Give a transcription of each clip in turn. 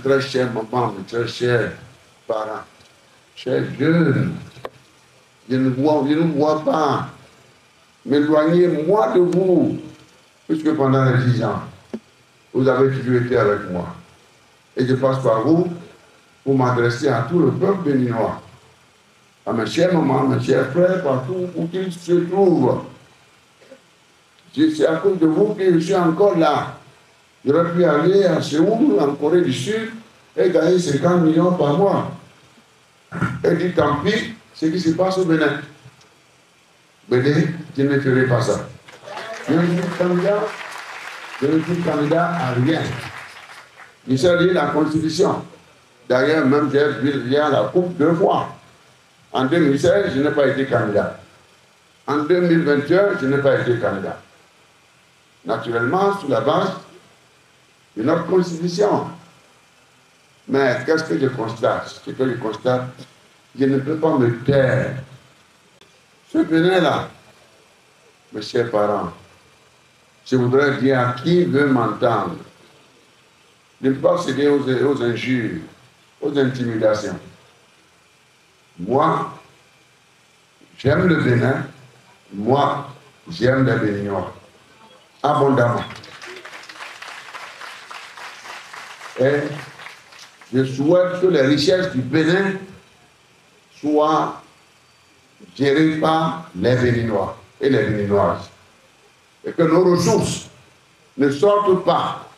très chers mamans, mes très chers parents, chers jeunes, je ne vous vois pas. M'éloignez-moi de vous, puisque pendant les 10 ans, vous avez toujours été avec moi. Et je passe par vous pour m'adresser à tout le peuple béninois, à mes chers mamans, mes chers frères, partout où qu'ils se trouvent. C'est à cause de vous que je suis encore là. J'aurais pu aller à Séoul, en Corée du Sud, et gagner 50 millions par mois. Et dit tant pis, ce qui se passe au Bénin. Bénin, je ne ferai pas ça. Je ne suis candidat à rien. Je sais lire la Constitution. D'ailleurs, même j'ai vu la coupe 2 fois. En 2016, je n'ai pas été candidat. En 2021, je n'ai pas été candidat. Naturellement, sous la base de notre Constitution. Mais qu'est-ce que je constate? Ce que je constate, je ne peux pas me taire. Ce Bénin-là, mes chers parents, je voudrais dire à qui veut m'entendre, de ne pas céder aux injures, aux intimidations. Moi, j'aime le Bénin. Moi, j'aime les Béninois. Abondamment. Et je souhaite que les richesses du Bénin soient gérées par les Béninois et les Béninoises. Et que nos ressources ne sortent pas.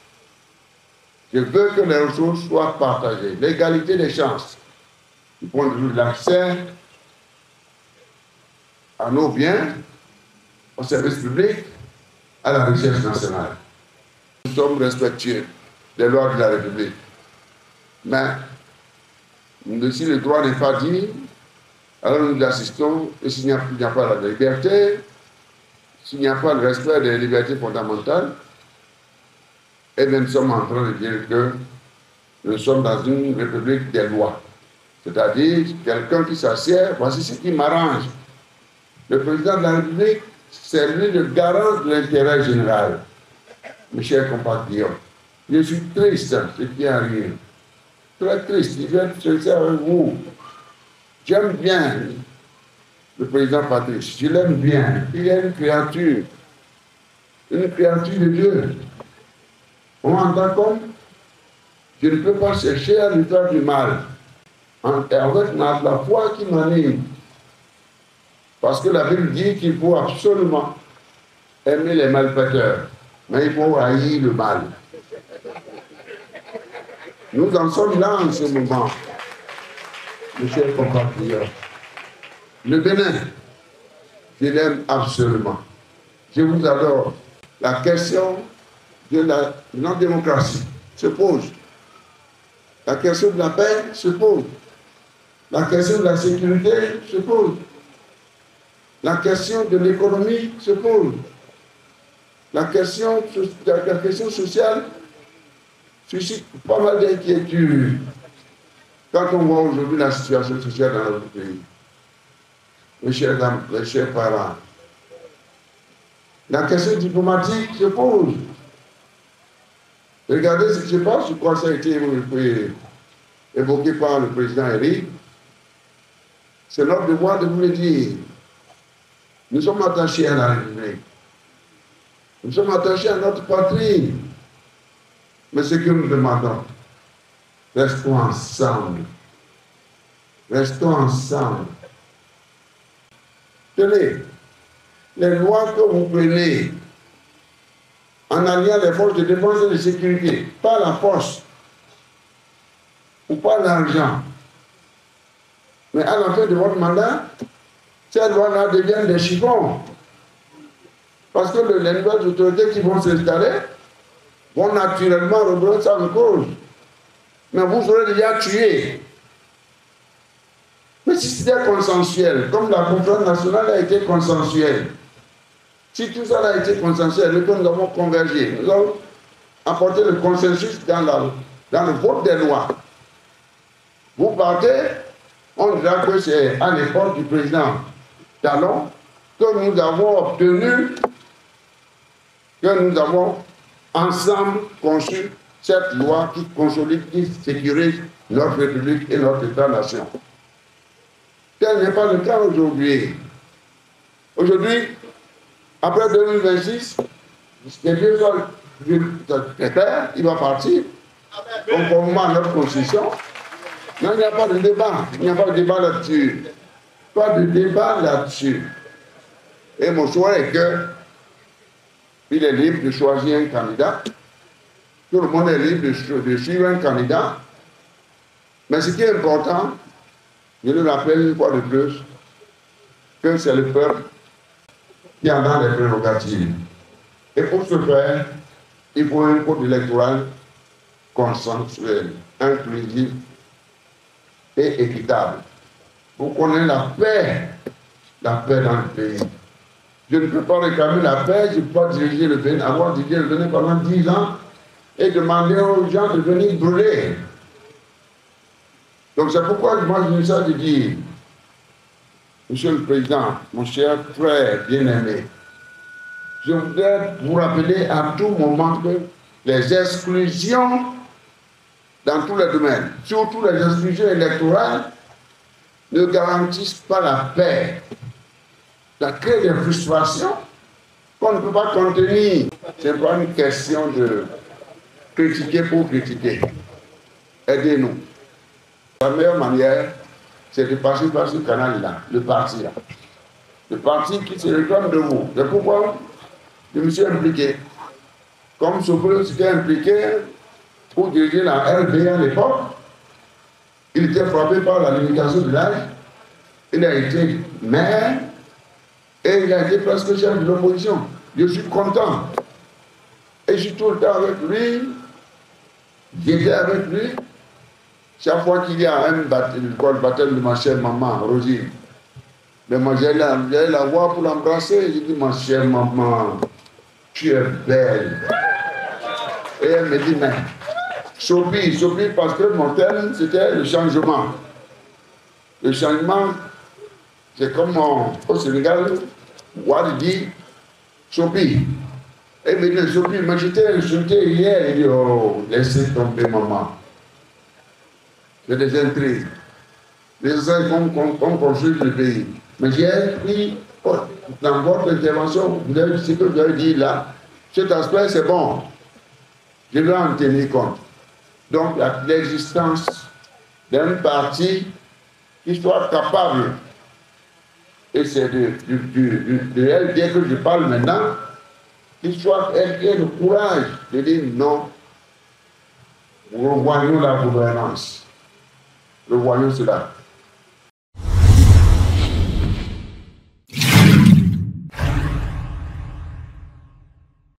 Je veux que les ressources soient partagées. L'égalité des chances, du point de vue de l'accès à nos biens, aux services publics, à la richesse nationale. Nous sommes respectueux des lois de la République. Mais si le droit n'est pas dit, alors nous assistons, et s'il n'y a pas la liberté, s'il n'y a pas le respect des libertés fondamentales, eh bien nous sommes en train de dire que nous sommes dans une république des lois. C'est-à-dire, quelqu'un qui s'assied, voici ce qui m'arrange. Le président de la République, c'est lui le garant de l'intérêt général. Mes chers compatriotes, je suis triste de ce qui arrive. Très triste, je vais être sincère avec vous. J'aime bien le président Patrice, je l'aime bien. Il est une créature de Dieu. Moi, en tant qu'homme, je ne peux pas chercher à lui faire du mal. Avec la foi qui m'anime. Parce que la Bible dit qu'il faut absolument aimer les malfaiteurs, mais il faut haïr le mal. Nous en sommes là en ce moment, mes chers compatriotes. Le Bénin, je l'aime absolument. Je vous adore. La question de la non-démocratie se pose. La question de la paix se pose. La question de la sécurité se pose. La question de l'économie se pose. La question sociale suscite pas mal d'inquiétudes quand on voit aujourd'hui la situation sociale dans notre pays. Mes chers dames, mes chers parents, la question diplomatique se pose. Regardez ce qui se passe, je crois que ça a été évoqué par le président Eric. C'est notre devoir de vous le dire. Nous sommes attachés à la République. Nous sommes attachés à notre patrie. Mais ce que nous demandons, restons ensemble. Restons ensemble. Tenez, les lois que vous prenez en alliant les forces de défense et de sécurité, pas la force ou pas l'argent, mais à la fin de votre mandat, ces lois-là deviennent des chiffons. Parce que les nouvelles autorités qui vont s'installer vont naturellement reprendre ça en cause. Mais vous aurez déjà tué. Mais si c'était consensuel, comme la conférence nationale a été consensuelle, si tout ça a été consensuel et que nous avons convergé, nous avons apporté le consensus dans le vote des lois. Vous partez, on dira que c'est à l'époque du président Talon que nous avons obtenu, que nous avons ensemble conçu cette loi qui consolide, qui sécurise notre République et notre État-nation. Tel n'est pas le cas aujourd'hui. Aujourd'hui, après 2026, les vieux secrétaires, il va partir, conformément à notre constitution. Non, il n'y a pas de débat. Il n'y a pas de débat là-dessus. Pas de débat là-dessus. Et mon choix est que il est libre de choisir un candidat. Tout le monde est libre de suivre un candidat. Mais ce qui est important, je le rappelle une fois de plus, que c'est le peuple qui en a les prérogatives. Et pour ce faire, il faut un code électoral consensuel, inclusif et équitable. Pour qu'on ait la paix dans le pays. Je ne peux pas réclamer la paix, je ne peux pas diriger le Bénin, avoir dirigé le Bénin pendant 10 ans et demander aux gens de venir brûler. Donc c'est pourquoi moi je me suis dit, Monsieur le Président, mon cher frère bien-aimé, je voudrais vous rappeler à tout moment que les exclusions dans tous les domaines, surtout les exclusions électorales, ne garantissent pas la paix. Ça crée des frustrations qu'on ne peut pas contenir. Ce n'est pas une question de critiquer pour critiquer. Aidez-nous. La meilleure manière, c'est de passer par ce canal-là, le parti là. Le parti qui se réclame de vous. C'est pourquoi je me suis impliqué. Comme Sopolo s'était impliqué pour diriger la RDA à l'époque, il était frappé par la limitation de l'âge. Il a été maire et il a été presque chef de l'opposition. Je suis content. Et je suis tout le temps avec lui. J'étais avec lui. Chaque fois qu'il y a un baptême de ma chère maman, Rosine, mais moi j'allais la voir pour l'embrasser. Je dis, ma chère maman, tu es belle. Et elle me dit, mais Sophie, parce que mon thème, c'était le changement. Le changement, c'est comme au Sénégal, Wad dit, Sophie. Et elle me dit, Sophie, mais j'étais insulté hier. Il dit, oh, laissez tomber maman. C'est des intrigues. Les uns qu'on construit le pays. Mais j'ai pris, dans votre intervention, vous avez dit ce que vous avez dit là, cet aspect c'est bon. Je vais en tenir compte. Donc, l'existence d'un parti qui soit capable, et c'est de LD que je parle maintenant, qui soit, elle ait le courage de dire non, nous revoyons la gouvernance. Revoyons cela.